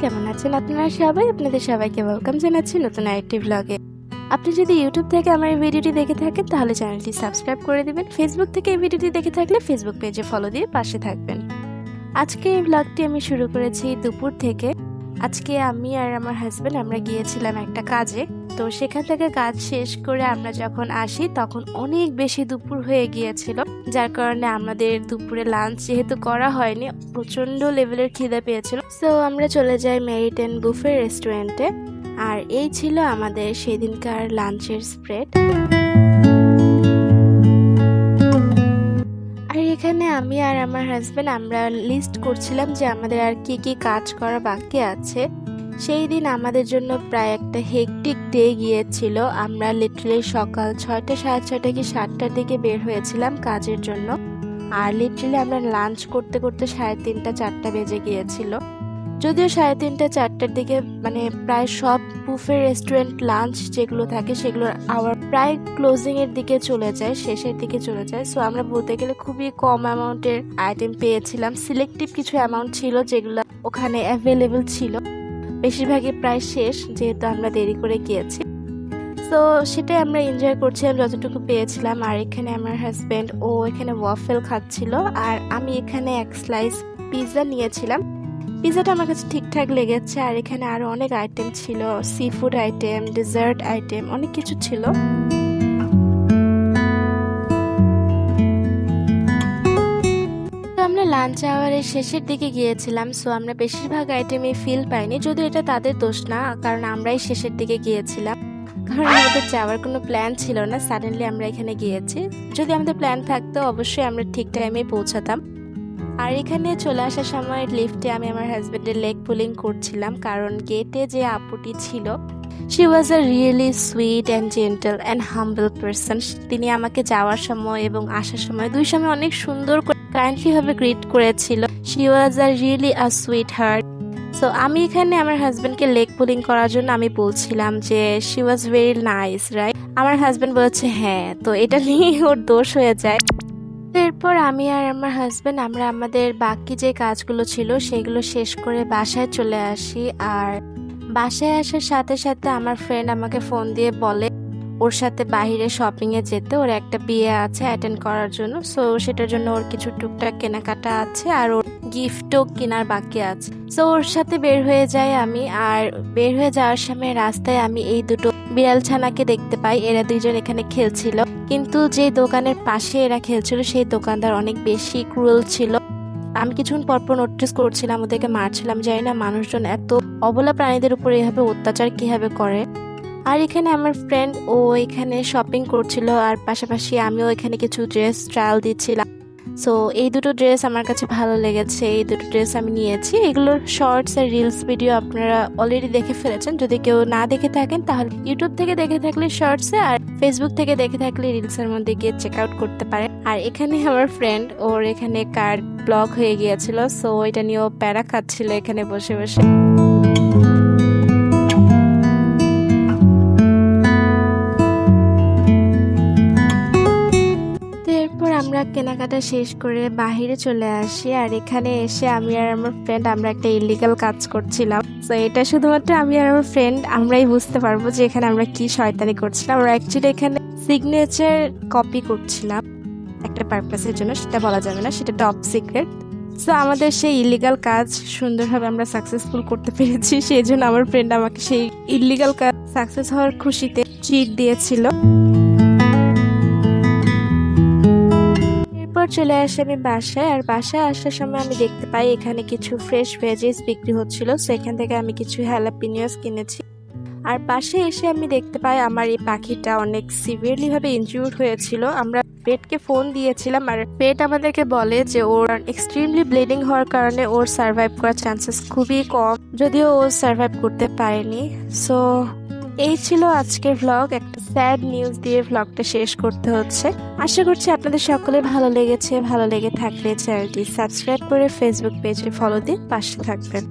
কেমন আছেন আপনারা সবাই? আপনাদের সবাইকে ওয়েলকাম জানাচ্ছি নতুন আরেকটি ব্লগে। আপনি যদি ইউটিউব থেকে আমার এই ভিডিওটি দেখে থাকেন তাহলে চ্যানেলটি সাবস্ক্রাইব করে দিবেন। ফেসবুক থেকে এই ভিডিওটি দেখে থাকলে ফেসবুক পেজে ফলো দিয়ে পাশে থাকবেন। আজকে এই ব্লগটি আমি শুরু করেছি দুপুর থেকে। আজকে আমি আর আমার হাজব্যান্ড আমরা গিয়েছিলাম একটা কাজে। তো সেখান থেকে কাজ শেষ করে আমরা যখন আসি তখন অনেক বেশি দুপুর হয়ে গিয়েছিল, যার কারণে আমাদের দুপুরে লাঞ্চ যেহেতু করা হয়নি, প্রচন্ড লেভেলের খিদে পেয়েছিল। সো আমরা চলে যাই মেরিটেন বুফে রেস্টুরেন্টে। আর এই ছিল আমাদের সেদিনকার লাঞ্চের স্প্রেড। আর এখানে আমি আর আমার হাজব্যান্ড আমরা লিস্ট করছিলাম যে আমাদের আর কি কি কাজ করা বাকি আছে। সেই দিন আমাদের জন্য প্রায় একটা হেকটিক ডে গিয়েছিল। আমরা লিটারালি সকাল 6টা, 6:30 কি 7টার দিকে বের হয়েছিলাম কাজের জন্য। আর লিটারালি আমরা লাঞ্চ করতে করতে 3:30, 4টা বেজে গিয়েছিল। যদিও 3:30, 4টার দিকে মানে প্রায় সব বুফে রেস্টুরেন্ট লাঞ্চ যেগুলো থাকে সেগুলোর আওয়ার প্রায় ক্লোজিং এর দিকে চলে যায়, শেষের দিকে চলে যায়। সো আমরা বলতে গেলে খুবই কম অ্যামাউন্টের আইটেম পেয়েছিলাম। সিলেক্টিভ কিছু অ্যামাউন্ট ছিল যেগুলো ওখানে অ্যাভেলেবল ছিল, বেশিরভাগই প্রায় শেষ যেহেতু আমরা দেরি করে গিয়েছি। তো সেটাই আমরা এনজয় করছিলাম যতটুকু পেয়েছিলাম। আর এখানে আমার হাজব্যান্ড ও এখানে ওয়াফেল খাচ্ছিল আর আমি এখানে এক স্লাইস পিৎজা নিয়েছিলাম। পিৎজাটা আমার কাছে ঠিকঠাক লেগেছে। আর এখানে আরো অনেক আইটেম ছিল, seafood item, dessert item, অনেক কিছু ছিল। আমরা লাঞ্চ আওয়ারের শেষের দিকে গিয়েছিলাম। সো আমরা বেশিরভাগ আইটেমে ফিল পাইনি, যদিও এটা তাদের দোষ না, কারণ আমরাই শেষের দিকে গিয়েছিলাম। কারণ আমাদের যাওয়ার কোনো প্ল্যান ছিল না, সাডেনলি আমরা এখানে গিয়েছি। যদি আমাদের প্ল্যান থাকতো অবশ্যই আমরা ঠিক টাইমে পৌঁছাতাম। আর এখানে চলে আসার সময় লিফটে আমি আমার হাজবেন্ডের লেগ পুলিং করছিলাম, কারণ গেটে যে আপুটি ছিল she was a really sweet and gentle and humble person. তিনি আমাকে যাওয়ার সময় এবং আসার সময় দুই সময় অনেক সুন্দর করে কাইন্ডলি ভাবে গ্রিট করেছিল। She was a really a sweet heart. So আমি এখানে আমার হাজবেন্ডকে লেগ পুলিং করার জন্য আমি বলছিলাম যে she was very nice, right? আমার হাজবেন্ড বলেছে হ্যাঁ। তো এটা নিয়ে ওর দোষ হয়ে যায়। এরপর আমি আর আমার হাজবেন্ড আমরা আমাদের বাকি যে কাজগুলো ছিল সেগুলো শেষ করে বাসায় চলে আসি। আর বাসায় আসার সাথে সাথে আমার ফ্রেন্ড আমাকে ফোন দিয়ে বলে ওর সাথে বাইরে শপিং এ যেতে, ওর একটা বিয়ে আছে অ্যাটেন্ড করার জন্য। সো সেটার জন্য ওর কিছু টুকটাক কেনাকাটা আছে আর ওর গিফটও কেনার বাকি আছে। সো ওর সাথে বের হয়ে যাই আমি। আর বের হয়ে যাওয়ার সময় রাস্তায় আমি এই দুটো বিড়াল ছানাকে দেখতে পাই। এরা দুইজন এখানে খেলছিল, কিন্তু যে দোকানের পাশে এরা খেলছিল সেই দোকানদার অনেক বেশি ক্রুয়েল ছিল। আমি কিছুক্ষণ পরপর নোটিস করছিলাম, ওদেরকে মারছিলাম। জানি না মানুষজন এত অবলা প্রাণীদের উপর এভাবে অত্যাচার কিভাবে করে। আর এখানে আমার ফ্রেন্ড ও এখানে শপিং করছিল আর পাশাপাশি আমিও এখানে কিছু ড্রেস ট্রায়াল দিচ্ছিলাম। সো এই দুটো ড্রেস আমার কাছে ভালো লেগেছে, এই দুটো ড্রেস আমি নিয়েছি। এগুলোর শর্টস আর রিলস ভিডিও আপনারা অলরেডি দেখে ফেলেছেন। যদি কেউ না দেখে থাকেন তাহলে ইউটিউব থেকে দেখে থাকলে শর্টসে, আর ফেসবুক থেকে দেখে থাকলে রিলসের মধ্যে গিয়ে চেক আউট করতে পারেন। আর এখানে আমার ফ্রেন্ড ওর এখানে কার্ড ব্লক হয়ে গিয়েছিল, সো এটা নিয়ে ও প্যারা খাচ্ছিল এখানে বসে বসে। আমরা কেনাকাটা শেষ করে বাহিরে চলে আসি। আর এখানে এসে আমি আর আমার ফ্রেন্ড আমরা একটা ইলিগাল কাজ করছিলাম। তো এটা শুধুমাত্র আমি আর আমার ফ্রেন্ড আমরাই বুঝতে পারবো যে এখানে আমরা কি শয়তানি করছিলাম। আমরা অ্যাকচুয়ালি এখানে সিগনেচার কপি করছিলাম একটা পারপাসের জন্য, সেটা বলা যাবে না, সেটা টপ সিক্রেট। সো আমাদের সেই ইলিগাল কাজ সুন্দরভাবে আমরা সাকসেসফুল করতে পেরেছি। সেই জন্য আমার ফ্রেন্ড আমাকে সেই ইলিগাল কাজ সাকসেস হওয়ার খুশিতে ট্রিট দিয়েছিল। চলে আসে আমি বাসায়। আর বাসায় আসার সময় আমি দেখতে পাই এখানে কিছু ফ্রেশ ভেজিস বিক্রি হচ্ছিল। সো এখান থেকে আমি কিছু হ্যালাপিনিয়াস কিনেছি। আর পাশে এসে আমি দেখতে পাই আমার এই পাখিটা অনেক সিভিয়ারলি ভাবে ইনজিউর্ড হয়েছিল। আমরা পেটকে ফোন দিয়েছিলাম আর পেট আমাদেরকে বলে যে ওর এক্সট্রিমলি ব্লিডিং হওয়ার কারণে ওর সার্ভাইভ করার চান্সেস খুবই কম, যদিও ও সার্ভাইভ করতে পারেনি। সো এই ছিল আজকের ভ্লগ। একটা স্যাড নিউজ দিয়ে ভ্লগটা শেষ করতে হচ্ছে। আশা করছি আপনাদের সকলে ভালো লেগেছে। ভালো লেগে থাকলে চ্যানেলটি সাবস্ক্রাইব করে ফেসবুক পেজে ফলো দিয়ে পাশে থাকবেন।